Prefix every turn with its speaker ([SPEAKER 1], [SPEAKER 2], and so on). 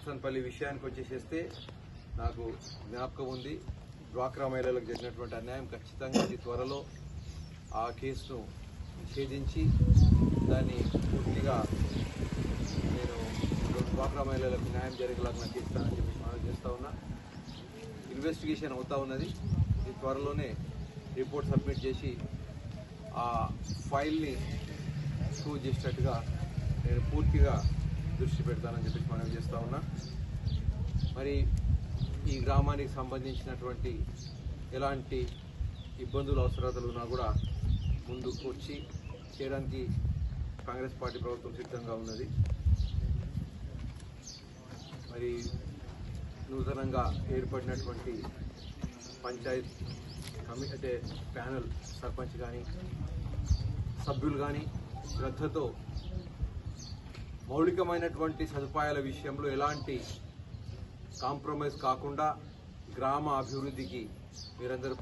[SPEAKER 1] పోసన్పల్లి విషయానికి వచ్చేసేస్తే నాకు జ్ఞాపకం ఉంది. డ్వాక్రా మహిళలకు జరిగినటువంటి అన్యాయం ఖచ్చితంగా అతి త్వరలో ఆ కేసును ఛేదించి దాన్ని పూర్తిగా నేను డ్వాక్రా మహిళలకు న్యాయం జరిగేలాగా చేస్తానని చెప్పి మనం చేస్తూ ఉన్నా. ఇన్వెస్టిగేషన్ అవుతా ఉన్నది. ఈ త్వరలోనే రిపోర్ట్ సబ్మిట్ చేసి ఆ ఫైల్ని ప్రూవ్ చేసేటట్టుగా నేను పూర్తిగా దృష్టి పెడతానని చెప్పి మనం చేస్తూ ఉన్నా. మరి ఈ గ్రామానికి సంబంధించినటువంటి ఎలాంటి ఇబ్బందులు అవసరాలు ఉన్నా కూడా ముందుకు వచ్చి చేయడానికి కాంగ్రెస్ పార్టీ ప్రభుత్వం సిద్ధంగా ఉన్నది. మరి నూతనంగా ఏర్పడినటువంటి పంచాయత్ అంటే ప్యానల్ సర్పంచ్ కానీ సభ్యులు కానీ శ్రద్ధతో మౌలికమైనటువంటి సదుపాయాల విషయంలో ఎలాంటి కాంప్రమైజ్ కాకుండా గ్రామ అభివృద్ధికి మీరందరూ